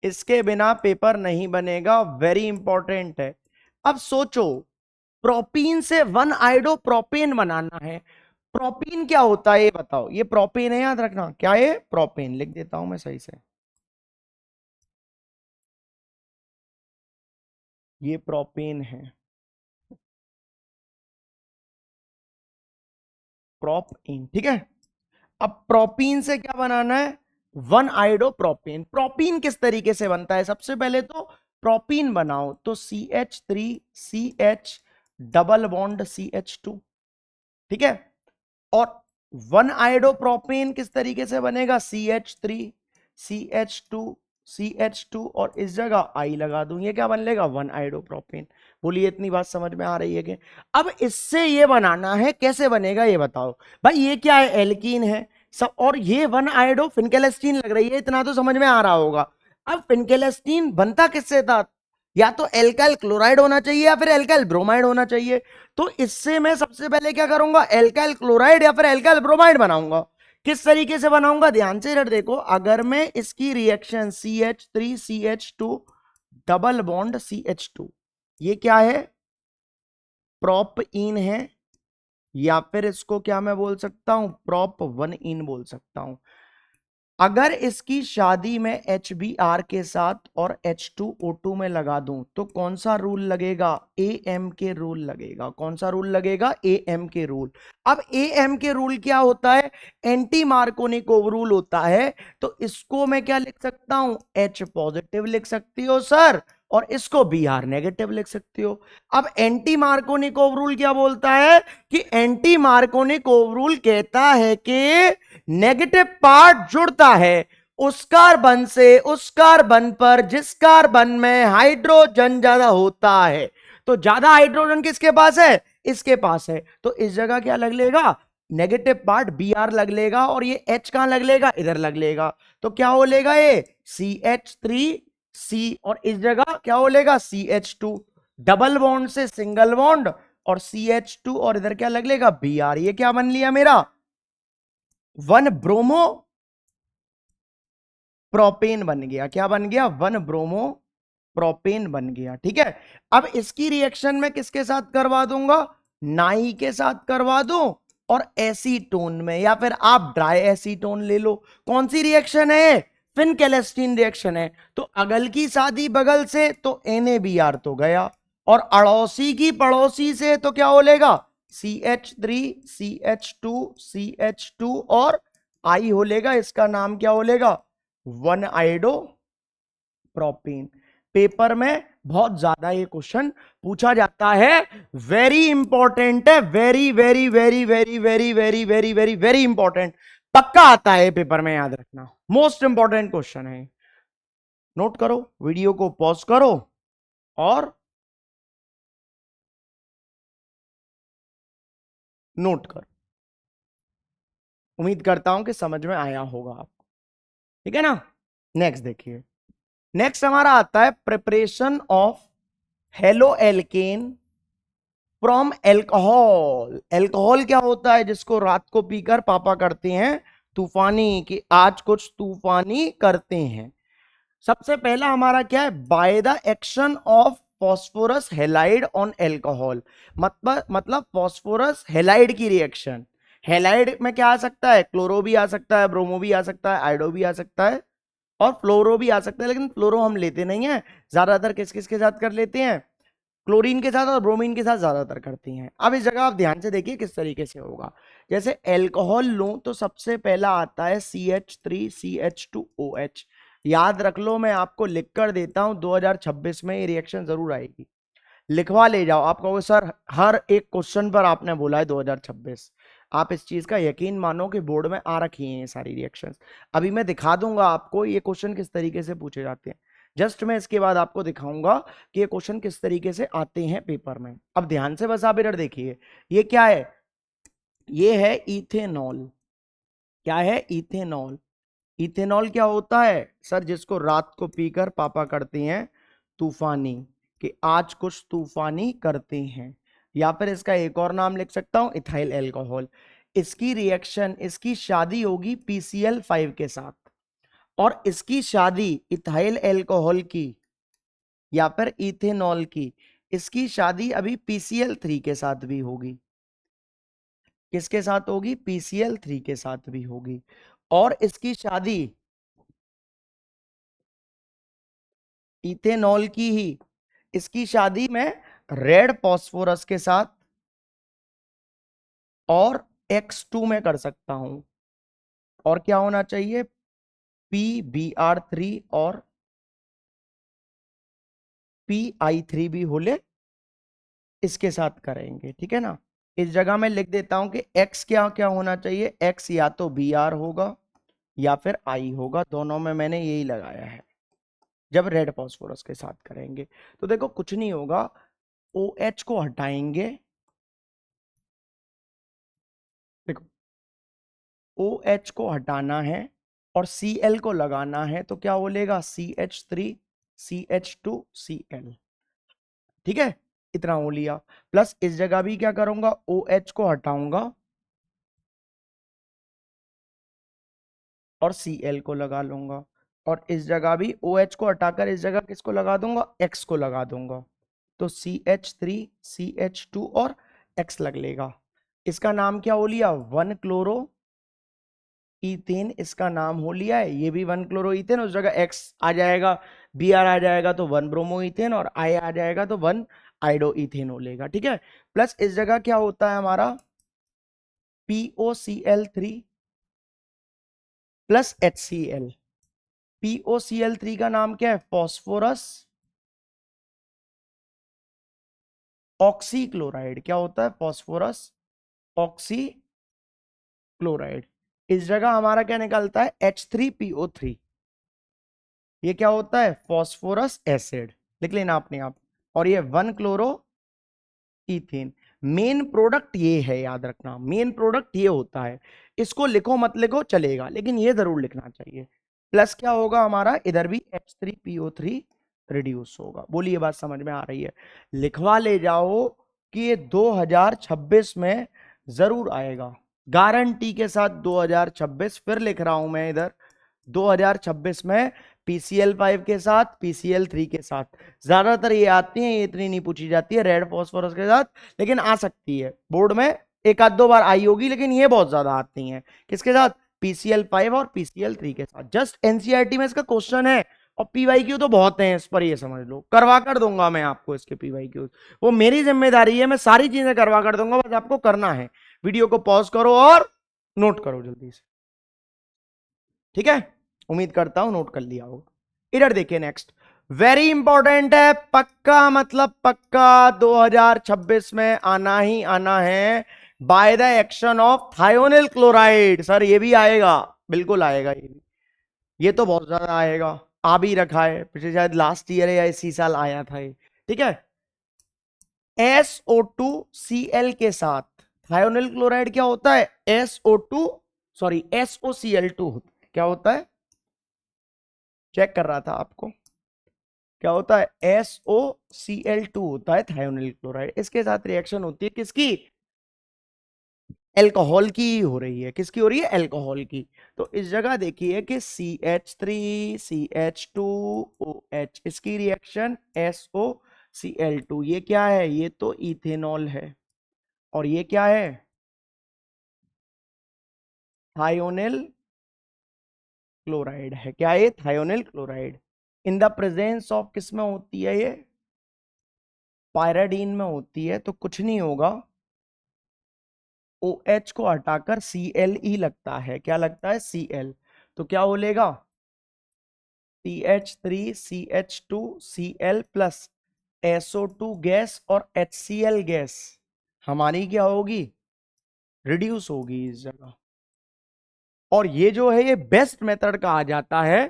इसके बिना पेपर नहीं बनेगा। वेरी इंपॉर्टेंट है। अब सोचो, प्रोपीन से 1 आइडो प्रोपेन बनाना है। प्रोपीन क्या होता है ये बताओ, ये प्रोपीन है, याद रखना क्या है, प्रोपीन। लिख देता हूं मैं सही से, ये प्रोपीन है, प्रोपीन, ठीक है। अब प्रोपीन से क्या बनाना है, 1 आइडो प्रोपीन। प्रोपीन किस तरीके से बनता है, सबसे पहले तो प्रोपीन बनाओ तो CH3CH डबल बॉन्ड CH2, ठीक है। और 1 आइडो प्रोपेन किस तरीके से बनेगा, CH3CH2CH2, और इस जगह आई लगा दूं, ये क्या बन लेगा, 1 आइडो प्रोपेन। बोलिए इतनी बात समझ में आ रही है कि। अब इससे ये बनाना है, कैसे बनेगा ये बताओ भाई। ये क्या है, एल्कीन है सब, और ये 1 आइडो फिनकेलेस्टीन लग रही है, इतना तो समझ में आ रहा होगा। अब फिनकेलेस्टीन बनता किससे था, या तो एल्काइल क्लोराइड होना चाहिए या फिर एल्काइल ब्रोमाइड होना चाहिए। तो इससे मैं सबसे पहले क्या करूंगा, एल्काइल क्लोराइड या फिर एल्काइल ब्रोमाइड बनाऊंगा। किस तरीके से बनाऊंगा, ध्यान से इधर देखो। अगर मैं इसकी reaction CH3CH2 double bond CH2, ये क्या है, प्रोप इन है, या फिर इसको क्या मैं बोल सकता हूं, प्रोप 1 इन बोल सकता हूं। अगर इसकी शादी में HBr के साथ और H2O2 में लगा दूं तो कौन सा रूल लगेगा, AM के रूल लगेगा। कौन सा रूल लगेगा, AM के रूल। अब AM के रूल क्या होता है, एंटी मार्कोनिक रूल होता है। तो इसको मैं क्या लिख सकता हूं, H पॉजिटिव लिख सकती हो सर, और इसको Br नेगेटिव लिख सकती हो। अब एंटी मार्कोनिक रूल क्या बोलता है कि एंटी मार्कोनिक रूल कहता है कि नेगेटिव पार्ट जुड़ता है उस कार्बन से उस कार्बन पर जिस कार्बन में हाइड्रोजन ज्यादा होता है। तो ज्यादा हाइड्रोजन किसके पास है, इसके पास है। तो इस जगह क्या लग लेगा, नेगेटिव पार्ट Br लग लेगा, और ये H कहां लग लेगा, इधर लग लेगा। तो क्या हो लेगा ये CH3C, और इस जगह क्या हो लेगा CH2, डबल बॉन्ड से सिंगल बॉन्ड और CH2, और इधर क्या लग लेगा Br। ये क्या बन लिया मेरा, 1 ब्रोमो प्रोपेन बन गया। क्या बन गया, 1 ब्रोमो प्रोपेन बन गया। ठीक है, अब इसकी रिएक्शन में किसके साथ करवा दूंगा, नाई के साथ करवा दूं, और एसीटोन में, या फिर आप ड्राई एसीटोन ले लो। कौन सी रिएक्शन है, फिनकेलेस्टीन रिएक्शन है। तो अगल की शादी बगल से तो NaBr तो गया, और अड़ोसी की पड़ोसी से तो क्या हो लेगा CH3 CH2 और आई हो लेगा, इसका नाम क्या हो लेगा 1 आइडो प्रोपीन। पेपर में बहुत ज्यादा ये क्वेश्चन पूछा जाता है, वेरी इंपॉर्टेंट है, very very very very very very very very very important, पक्का आता है पेपर में, याद रखना, मोस्ट इंपॉर्टेंट क्वेश्चन है। नोट करो, वीडियो को पॉज करो और नोट करो। उम्मीद करता हूं कि समझ में आया होगा आपको, ठीक है ना। नेक्स्ट देखिए, नेक्स्ट हमारा आता है preparation of halo alkane from alcohol. Alcohol क्या होता है, जिसको रात को पीकर पापा करते हैं तूफानी, कि आज कुछ तूफानी करते हैं। सबसे पहला हमारा क्या है, by the action of phosphorus halide on alcohol. मतलब फॉस्फोरस हेलाइड की रिएक्शन। हेलाइड में क्या आ सकता है, क्लोरो भी आ सकता है, ब्रोमो भी आ सकता है, आइडो भी आ सकता है, और फ्लोरो भी आ सकता है। लेकिन फ्लोरो हम लेते नहीं है, ज्यादातर किस किस के साथ कर लेते हैं, क्लोरीन के साथ और ब्रोमीन के साथ ज्यादातर करती हैं। अब इस जगह आप ध्यान से देखिए किस तरीके से होगा। जैसे एल्कोहल लूं तो सबसे पहला आता है CH3CH2OH। याद रख लो, मैं आपको लिख कर देता हूं, 2026 में ये रिएक्शन जरूर आएगी, लिखवा ले जाओ। आप कहोगे सर हर एक क्वेश्चन पर आपने बोला है 2026, आप इस चीज का यकीन मानो कि बोर्ड में आ रखी हैं ये सारी रिएक्शंस। अभी मैं दिखा दूंगा आपको ये क्वेश्चन किस तरीके से पूछे जाते हैं। जस्ट मैं इसके बाद आपको दिखाऊंगा कि ये क्वेश्चन किस तरीके से आते हैं पेपर में। अब ध्यान से बस आप इधर देखिए, ये क्या है, ये है इथेनॉल। क्या है, इथेनॉल। इथेनॉल क्या होता है सर, जिसको रात को पीकर पापा करते हैं तूफानी, कि आज कुछ तूफानी करते हैं। या फिर इसका एक और नाम लिख सकता हूं, इथाइल अल्कोहल। इसकी रिएक्शन, इसकी शादी होगी PCl5 के साथ, और इसकी शादी इथाइल अल्कोहल की या फिर इथेनॉल की, इसकी शादी अभी PCl3 के साथ भी होगी। किसके साथ होगी, PCl3 के साथ भी होगी। और इसकी शादी इथेनॉल की ही, इसकी शादी में रेड फास्फोरस के साथ और X2 में कर सकता हूं। और क्या होना चाहिए, PBr3 और PI3 भी होले इसके साथ करेंगे, ठीक है ना। इस जगह में लिख देता हूं कि X क्या क्या होना चाहिए, X या तो Br होगा या फिर I होगा, दोनों में मैंने यही लगाया है जब रेड फास्फोरस के साथ करेंगे। तो देखो कुछ नहीं होगा, OH को हटाएंगे, देखो OH को हटाना है और Cl को लगाना है, तो क्या बोलेगा CH3CH2Cl, ठीक है। इतना हो लिया, प्लस इस जगह भी क्या करूंगा, OH को हटाऊंगा और Cl को लगा लूंगा, और इस जगह भी OH को हटाकर इस जगह किसको लगा दूंगा, X को लगा दूंगा। तो CH3CH2 और X लग लेगा। इसका नाम क्या हो लिया? 1 क्लोरो इथेन इसका नाम हो लिया है। ये भी 1 क्लोरो इथेन, उस जगह X आ जाएगा, Br आ जाएगा तो 1 ब्रोमो इथेन, और I आ जाएगा तो 1 आइडो इथेन हो लेगा। ठीक है, प्लस इस जगह क्या होता है हमारा POCl3 प्लस HCl। POCl3 का नाम क्या है? Phosphorus oxychloride. क्या होता है? Phosphorus oxy chloride. इस जगह हमारा क्या निकलता है? H3PO3। ये क्या होता है? Phosphorous acid. लिख लेना अपने आप। और ये 1 क्लोरो इथेन। मेन प्रोडक्ट ये है, याद रखना, मेन प्रोडक्ट ये होता है। इसको लिखो मत लिखो चलेगा, लेकिन ये जरूर लिखना चाहिए। प्लस क्या होगा हमारा? इधर भी H3PO3 रिड्यूस होगा। बोलिए बात समझ में आ रही है? लिखवा ले जाओ कि ये 2026 में जरूर आएगा, गारंटी के साथ। 2026 फिर लिख रहा हूं मैं इधर, 2026 में PCl5 के साथ, PCl3 के साथ। ज्यादातर ये आती हैं, ये इतनी नहीं पूछी जाती है रेड फॉस्फोरस के साथ, लेकिन आ सकती है बोर्ड में, एक आध दो बार आई होगी, लेकिन ये बहुत ज्यादा आती हैं। किसके साथ? PCl5 और PCl3 के साथ। जस्ट एनसीईआरटी में इसका क्वेश्चन है, और पीवाईक्यू तो बहुत हैं इस पर, ये समझ लो। करवा कर दूंगा मैं आपको इसके पीवाईक्यू, वो मेरी जिम्मेदारी है, मैं सारी चीजें करवा कर दूंगा, बस आपको करना है। वीडियो को पॉज करो और नोट करो जल्दी से। ठीक है, उम्मीद करता हूं नोट कर लिया होगा। इधर देखिए नेक्स्ट, वेरी इंपॉर्टेंट है, पक्का मतलब पक्का 2026 में आना ही आना है। By the action of thionyl chloride. Sir ये भी आएगा, बिल्कुल आएगा ये भी। ये तो बहुत ज्यादा आएगा, आ भी रखा है, पिछले शायद लास्ट ईयर या इसी साल आया था ये। ठीक है, SO2Cl के साथ थायोनिल क्लोराइड क्या होता है? SO2 सॉरी SOCl2 क्या होता है? चेक कर रहा था आपको, क्या होता है? SOCl2 होता है थायोनिल क्लोराइड। इसके साथ रिएक्शन होती है किसकी? एल्कोहल की हो रही है। किसकी हो रही है? एल्कोहल की। तो इस जगह देखिए कि CH3CH2OH, इसकी रिएक्शन SOCl2। ये क्या है? ये तो इथेनॉल है, और ये क्या है? थायोनिल क्लोराइड है। क्या ये? Thionyl chloride. In the presence of किस में होती है ये? पायराडीन में होती है। तो कुछ नहीं होगा, OH को हटाकर Cl लगता है। क्या लगता है? Cl। तो क्या बोलेगा? CH3CH2Cl प्लस SO2 गैस और HCl गैस हमारी क्या होगी? रिड्यूस होगी इस जगह। और ये जो है ये बेस्ट मेथड कहा जाता है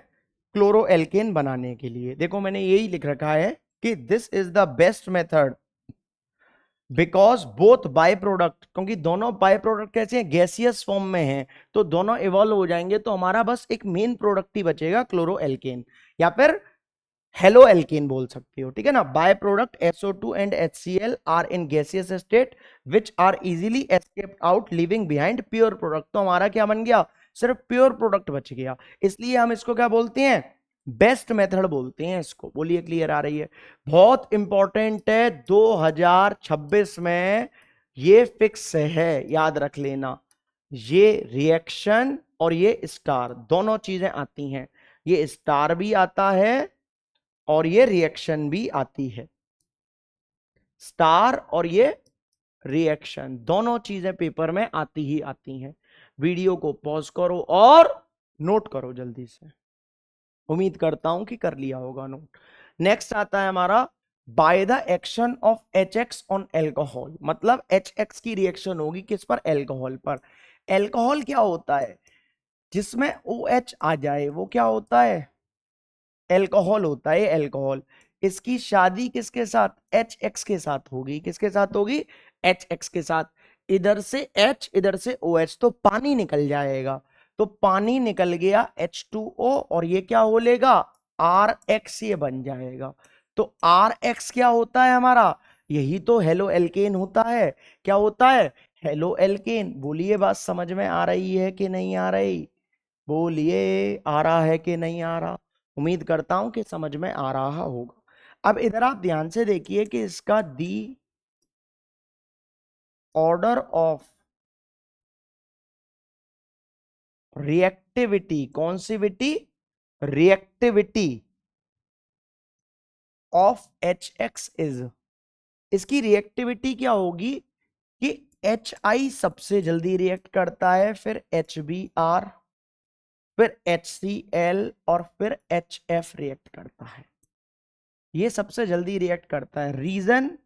क्लोरो एल्केन बनाने के लिए। देखो मैंने यही लिख रखा है कि this is the best method because both by product, क्योंकि दोनों बाय प्रोडक्ट कैसे हैं? गैसियस फॉर्म में हैं, तो दोनों इवॉल्व हो जाएंगे, तो हमारा बस एक मेन प्रोडक्ट ही बचेगा, क्लोरो एल्केन, या फिर हेलो एल्केन बोल सकते हो। ठीक है ना? By product SO2 and HCl are in gaseous state which are easily escaped out living behind pure product. तो हमारा क्या बन गया? सिर्फ प्योर प्रोडक्ट बच गया। इसलिए हम इसको क्या बोलते हैं? बेस्ट मेथड बोलते हैं इसको। बोलिए क्लियर आ रही है? बहुत इंपॉर्टेंट है, 2026 में ये फिक्स है, याद रख लेना। ये रिएक्शन और ये स्टार दोनों चीजें आती हैं। ये स्टार भी आता है और ये रिएक्शन भी आती है। स्टार और ये रिएक्शन दोनों चीजें पेपर में आती ही आती हैं। वीडियो को पॉज करो और नोट करो जल्दी से। उम्मीद करता हूं कि कर लिया होगा नोट। नेक्स्ट आता है हमारा by the action of HX on alcohol. मतलब HX की रिएक्शन होगी किस पर? एल्कोहल पर। एल्कोहल क्या होता है? जिसमें OH आ जाए वो क्या होता है? एल्कोहल होता है एल्कोहल। इसकी शादी किसके साथ? HX के साथ होगी। किसके साथ होगी? HX के साथ। इधर से H इधर से OH, तो पानी निकल जाएगा। तो पानी निकल गया H2O, और ये क्या हो लेगा? RX ये बन जाएगा। तो RX क्या होता है हमारा? यही तो हेलो एल्केन होता है। क्या होता है? Halo alkane. बोलिए बात समझ में आ रही है कि नहीं आ रही? बोलिए आ रहा है कि नहीं आ रहा? उम्मीद करता हूं कि समझ में आ रहा होगा। अब इधर आप ध्यान से देखिए कि इसका दी ऑर्डर ऑफ रिएक्टिविटी, कौन सी विटी, reactivity of H X is, इसकी रिएक्टिविटी क्या होगी कि एच आई सबसे जल्दी रिएक्ट करता है, फिर एच बी आर, फिर एच सी एल और फिर एच एफ रिएक्ट करता है। ये सबसे जल्दी रिएक्ट करता है। रीजन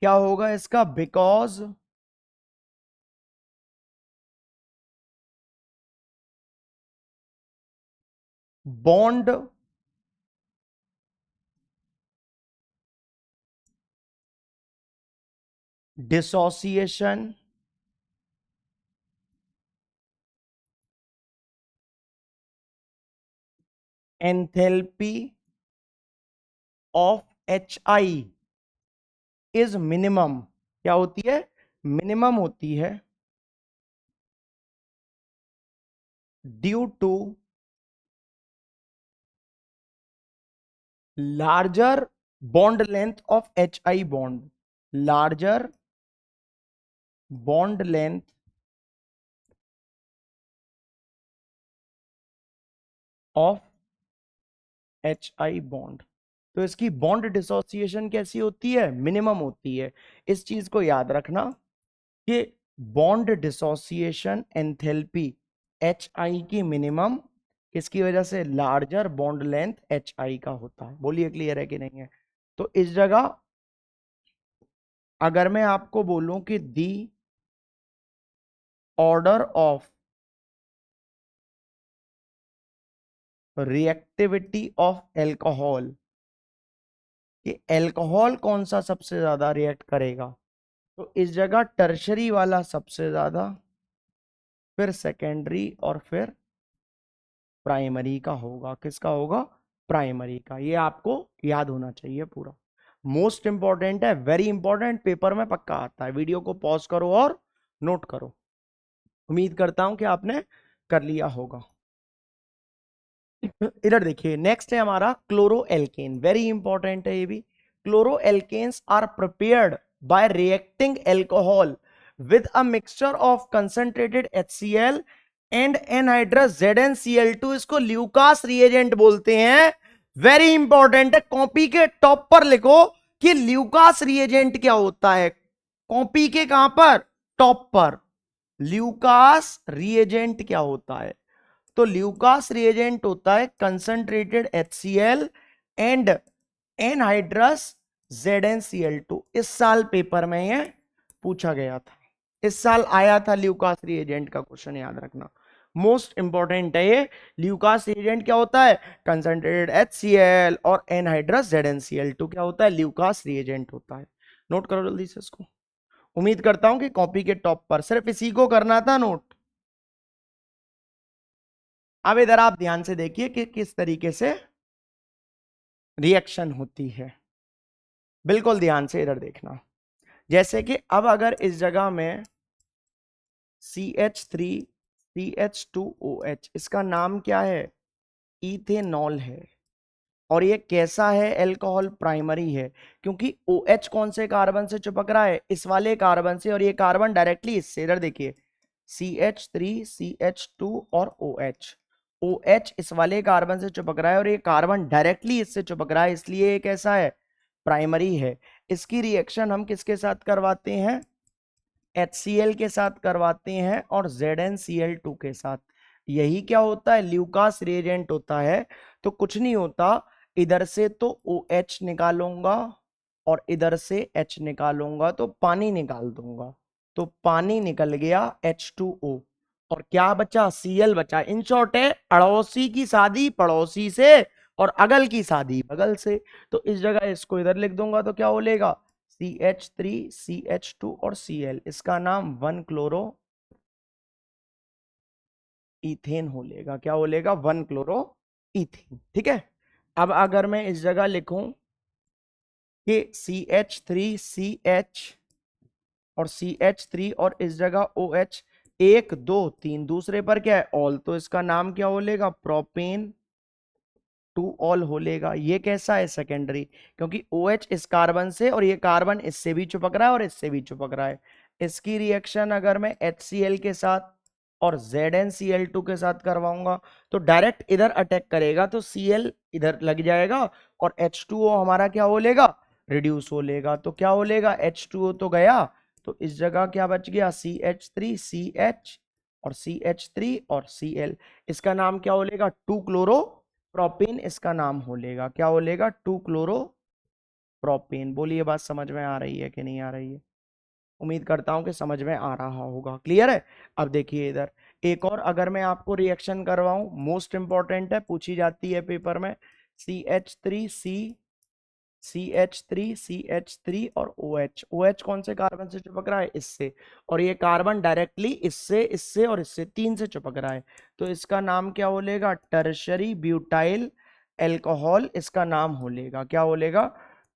क्या होगा इसका, because bond dissociation enthalpy of H I is minimum, क्या होती है, मिनिमम होती है, due to larger bond length of H I bond, larger bond length of H I bond. तो इसकी बॉन्ड डिसोसिएशन कैसी होती है, मिनिमम होती है। इस चीज को याद रखना कि bond dissociation enthalpy H I की मिनिमम किसकी वजह से, larger bond length H I का होता है। बोलिए क्लियर है कि नहीं है। तो इस जगह अगर मैं आपको बोलूं कि दी order of reactivity of alcohol, कि एल्कोहल कौन सा सबसे ज्यादा रिएक्ट करेगा, तो इस जगह टर्शरी वाला सबसे ज्यादा, फिर सेकेंडरी और फिर प्राइमरी का होगा। किसका होगा, प्राइमरी का। ये आपको याद होना चाहिए पूरा, मोस्ट इंपॉर्टेंट है, वेरी इंपॉर्टेंट, पेपर में पक्का आता है। वीडियो को पॉज करो और नोट करो। उम्मीद करता हूं कि आपने कर लिया होगा। इधर देखिए, नेक्स्ट है हमारा क्लोरो एल्केन, वेरी इंपॉर्टेंट है ये भी। Chloro alkanes are prepared by reacting alcohol with a mixture of concentrated HCl and anhydrous ZnCl2, इसको ल्यूकास रिएजेंट बोलते हैं। वेरी इंपॉर्टेंट है, कॉपी के टॉप पर लिखो कि ल्यूकास रिएजेंट क्या होता है। कॉपी के कहां पर, टॉप पर। ल्यूकास रिएजेंट क्या होता है, तो ल्यूकास रिएजेंट होता है concentrated HCl and anhydrous ZnCl2। इस साल पेपर में ये पूछा गया था, इस साल आया था ल्यूकास रिएजेंट का क्वेश्चन, याद रखना, मोस्ट इंपॉर्टेंट है ये। ल्यूकास रिएजेंट क्या होता है, कंसंट्रेटेड HCl और एनहाइड्रस ZnCl2 क्या होता है, ल्यूकास रिएजेंट होता है। नोट करो जल्दी से इसको। उम्मीद करता हूं कि कॉपी के टॉप पर सिर्फ इसी को करना था नोट। अब इधर आप ध्यान से देखिए कि किस तरीके से रिएक्शन होती है, बिल्कुल ध्यान से इधर देखना। जैसे कि अब अगर इस जगह में CH3CH2OH, इसका नाम क्या है, इथेनॉल है, और ये कैसा है, एल्कोहल, प्राइमरी है, क्योंकि OH कौन से कार्बन से चिपक रहा है, इस वाले कार्बन से, और ये कार्बन डायरेक्टली इससे, इधर देखिए CH3CH2 और OH, OH इस वाले कार्बन से चिपक रहा है और ये कार्बन डायरेक्टली इससे चिपक रहा है, इसलिए ये कैसा है, प्राइमरी है। इसकी रिएक्शन हम किसके साथ करवाते हैं, HCl के साथ करवाते हैं और ZnCl2 के साथ। यही क्या होता है, ल्यूकास रिएजेंट होता है। तो कुछ नहीं होता, इधर से तो OH निकालूंगा और इधर से H निकालूंगा तो पानी निकाल दूंगा, तो पानी निकल गया H2O, और क्या बचा, Cl बचा। इन शॉर्ट है, अड़ोसी की शादी पड़ोसी से और अगल की शादी बगल से। तो इस जगह इसको इधर लिख दूंगा तो क्या बोलेगा, CH3 CH2 और Cl, इसका नाम 1 क्लोरो इथेन हो लेगा। क्या हो लेगा, 1 क्लोरो इथेन। ठीक है। अब अगर मैं इस जगह लिखूं कि CH3CH और CH3 और इस जगह OH, 1 2 3, दूसरे पर क्या है ऑल, तो इसका नाम क्या बोलेगा, प्रोपेन टू ऑल हो लेगा। ये कैसा है? सेकेंडरी, क्योंकि OH इस कार्बन से और ये कार्बन इससे भी चिपक रहा है और इससे भी चिपक रहा है। इसकी रिएक्शन अगर मैं HCl के साथ और ZnCl2 के साथ करवाऊंगा तो डायरेक्ट इधर अटैक करेगा, तो Cl इधर लग जाएगा और H2O हमारा क्या हो लेगा? रिड्यूस हो लेगा। तो क्या हो लेगा? H2O तो गया, तो इस जगह क्या बच गया? CH3CH और CH3 और Cl। इसका नाम क्या हो लेगा? 2 क्लोरो प्रोपेन इसका नाम हो लेगा। क्या हो लेगा? 2 क्लोरो प्रोपेन। बोलिए बात समझ में आ रही है कि नहीं आ रही है? उम्मीद करता हूं कि समझ में आ रहा होगा। क्लियर है? अब देखिए इधर एक और अगर मैं आपको रिएक्शन करवाऊं, मोस्ट इंपॉर्टेंट है, पूछी जाती है पेपर में। CH3 और OH। OH कौन से कार्बन से चिपक रहा है? इससे। और ये कार्बन डायरेक्टली इससे, इससे और इससे, तीन से चिपक रहा है। तो इसका नाम क्या हो लेगा? टर्शरी ब्यूटाइल एल्कोहल इसका नाम हो लेगा। क्या हो लेगा?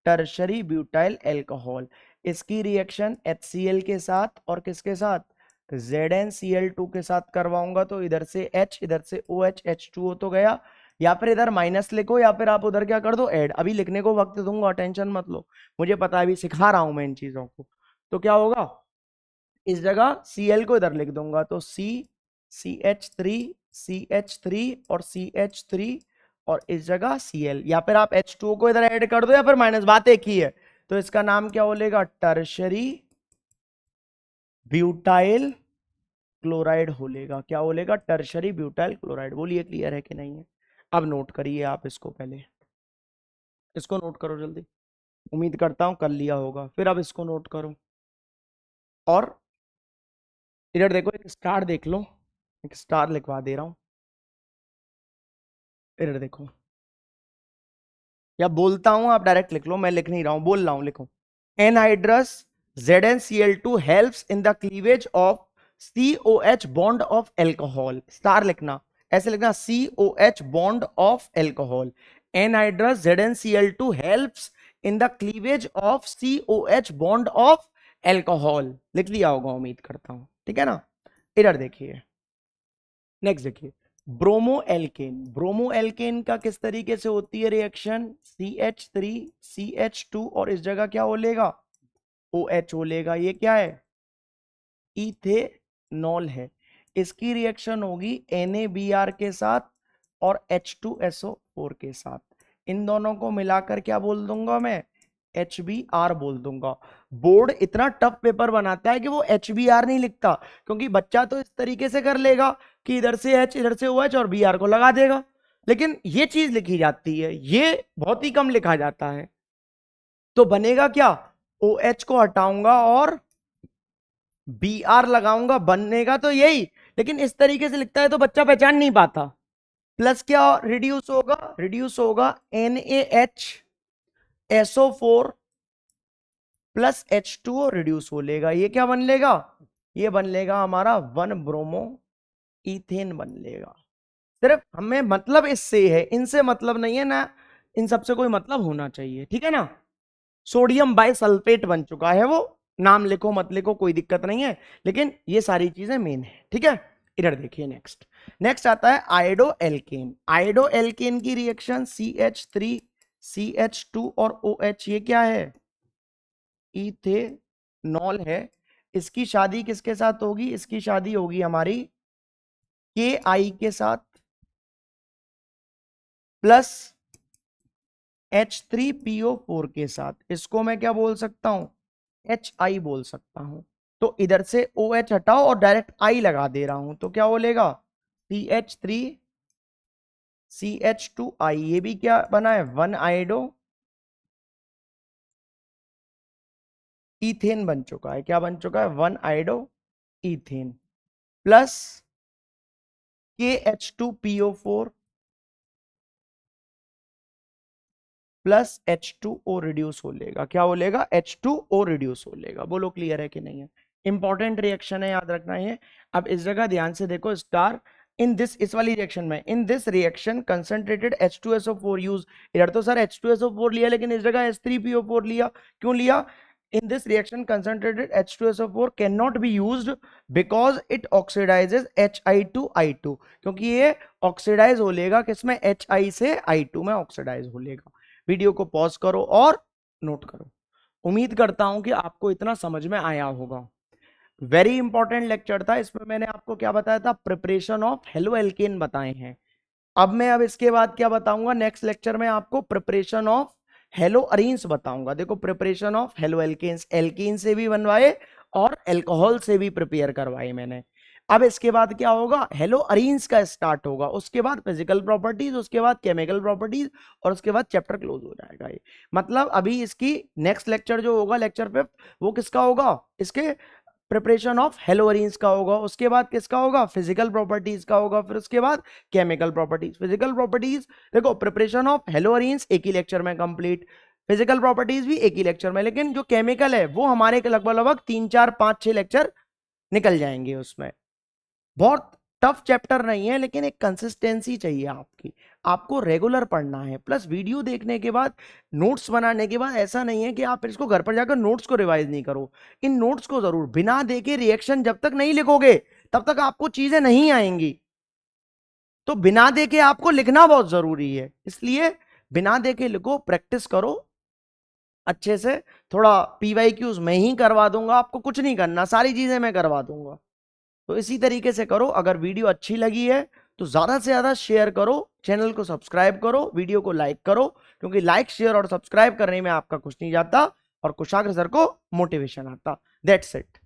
Tertiary butyl alcohol. इसकी रिएक्शन HCl के साथ और किसके साथ? ZnCl2 के साथ करवाऊंगा तो इधर से H, इधर से OH, H2O तो गया, या फिर इधर माइनस लिखो या फिर आप उधर क्या कर दो? ऐड। अभी लिखने को वक्त दूंगा, टेंशन मत लो, मुझे पता है, अभी सिखा रहा हूं मैं इन चीजों को। तो क्या होगा? इस जगह Cl को इधर लिख दूंगा तो CH3 और CH3 और इस जगह Cl, या फिर आप H2O को इधर ऐड कर दो या फिर माइनस, बात एक ही है। तो इसका नाम क्या हो लेगा? टर्शरी ब्यूटाइल क्लोराइड हो लेगा। क्या हो लेगा? Tertiary butyl chloride. बोलिए क्लियर है कि नहीं है? अब नोट करिए आप इसको, पहले इसको नोट करो जल्दी, उम्मीद करता हूं कर लिया होगा। फिर अब इसको नोट करो और इधर देखो, एक स्टार देख लो, एक स्टार लिखवा दे रहा हूं। इधर देखो, या बोलता हूं आप डायरेक्ट लिख लो, मैं लिख नहीं रहा हूं, बोल रहा हूं, लिखो। Anhydrous ZnCl2 helps in the cleavage of COH bond of alcohol. Star लिखना, ऐसे लिखना, COH bond of alcohol. Anhydrous ZnCl2 helps in the cleavage of COH bond of alcohol. लिख लिया होगा उम्मीद करता हूं, ठीक है ना? इधर देखिए, नेक्स्ट देखिए, ब्रोमो एल्केन। ब्रोमो एल्केन का किस तरीके से होती है रिएक्शन? CH3CH2 और इस जगह क्या हो लेगा? OH हो लेगा। ये क्या है? इथेनॉल है। इसकी रिएक्शन होगी NaBr के साथ और H2SO4 के साथ। इन दोनों को मिलाकर क्या बोल दूंगा मैं? HBr बोल दूंगा। बोर्ड इतना टफ पेपर बनाता है कि वो HBr नहीं लिखता, क्योंकि बच्चा तो इस तरीके से कर लेगा कि इधर से H, इधर से OH और Br को लगा देगा, लेकिन ये चीज लिखी जाती है, ये बहुत ही कम लिखा जाता है। तो बनेगा क्या? OH को हटाऊंगा और Br लगाऊंगा, बनेगा तो यही, लेकिन इस तरीके से लिखता है तो बच्चा पहचान नहीं पाता। प्लस क्या रिड्यूस होगा? रिड्यूस होगा NaHSO4 प्लस H2O रिड्यूस हो लेगा। ये क्या बन लेगा? ये बन लेगा हमारा 1 ब्रोमो इथेन बन लेगा। सिर्फ हमें मतलब इससे है, इनसे मतलब नहीं है ना, इन सबसे कोई मतलब होना चाहिए, ठीक है ना? सोडियम बाइसल्फेट बन चुका है वो, नाम लिखो मत लिखो कोई दिक्कत नहीं है, लेकिन ये सारी चीजें मेन है, ठीक है? इधर देखिए, नेक्स्ट नेक्स्ट आता है आयोडो एल्केन। आयोडो एल्केन की रिएक्शन CH3CH2 और OH, ये क्या है? इथेनॉल है। इसकी शादी किसके साथ होगी? इसकी शादी होगी हमारी KI के साथ प्लस H3PO4 के साथ। इसको मैं क्या बोल सकता हूं? HI बोल सकता हूं। तो इधर से OH हटाओ और डायरेक्ट I लगा दे रहा हूं, तो क्या बोलेगा? CH3CH2I। ये भी क्या बना है? 1 आयोडो इथेन बन चुका है। क्या बन चुका है? 1 iodo ethane plus KH2PO4 plus H2O reduce हो लेगा। क्या हो लेगा? H2O रिड्यूस हो लेगा। बोलो क्लियर है कि नहीं है? इंपॉर्टेंट रिएक्शन है, याद रखना है। अब इस जगह ध्यान से देखो, स्टार इन दिस, इस वाली रिएक्शन में, in this reaction concentrated H2SO4 use. इधर तो सर H2SO4 लिया, लेकिन इस जगह H3PO4 लिया। क्यों लिया? In this reaction, concentrated H2SO4 cannot be used because it oxidizes Hi to I2, क्योंकि ये ऑक्सीडाइज हो लेगा किसमें, Hi से I2 में ऑक्सीडाइज हो लेगा। वीडियो को पॉज करो और नोट करो। उम्मीद करता हूं कि आपको इतना समझ में आया होगा। वेरी इंपॉर्टेंट लेक्चर था, इसमें मैंने आपको क्या बताया था, प्रिपरेशन ऑफ हेलो एल्केन बताए हैं। अब इसके बाद क्या बताऊंगा, नेक्स्ट लेक्चर में आपको प्रिपरेशन ऑफ हेलो अरीन्स बताऊंगा। देखो preparation of halo alkanes, alkene से भी बनवाए और अल्कोहल से भी प्रिपेयर करवाए मैंने। अब इसके बाद क्या होगा, हेलो अरीन्स का स्टार्ट होगा, उसके बाद फिजिकल प्रॉपर्टीज, उसके बाद केमिकल प्रॉपर्टीज, और उसके बाद चैप्टर क्लोज हो जाएगा ये। मतलब अभी इसकी नेक्स्ट लेक्चर जो होगा, लेक्चर 5, वो किसका होगा, इसके प्रिपरेशन ऑफ हेलोअरीन्स का होगा। उसके बाद किसका होगा, फिजिकल प्रॉपर्टीज का होगा। फिर उसके बाद केमिकल प्रॉपर्टीज। फिजिकल प्रॉपर्टीज देखो, प्रिपरेशन ऑफ हेलोअरीन्स एक ही लेक्चर में कंप्लीट, फिजिकल प्रॉपर्टीज भी एक ही लेक्चर में, लेकिन जो केमिकल है वो हमारे लगभग लगभग 3 4 5 6 लेक्चर निकल जाएंगे उसमें। बहुत टफ चैप्टर नहीं है, लेकिन एक कंसिस्टेंसी चाहिए आपकी, आपको रेगुलर पढ़ना है। प्लस वीडियो देखने के बाद, नोट्स बनाने के बाद ऐसा नहीं है कि आप इसको घर पर जाकर नोट्स को रिवाइज नहीं करो। इन नोट्स को जरूर बिना देखे, रिएक्शन जब तक नहीं लिखोगे तब तक आपको चीजें नहीं आएंगी। तो बिना देखे आपको लिखना बहुत जरूरी है, इसलिए बिना देखे लिखो, प्रैक्टिस करो अच्छे से। थोड़ा PYQs मैं ही करवा दूंगा, आपको कुछ नहीं करना, सारी चीजें मैं करवा दूंगा। तो इसी तरीके से करो। अगर वीडियो अच्छी लगी है तो ज्यादा से ज्यादा शेयर करो, चैनल को सब्सक्राइब करो, वीडियो को लाइक करो, क्योंकि लाइक शेयर और सब्सक्राइब करने में आपका कुछ नहीं जाता और कुशाग्र सर को मोटिवेशन आता। That's it.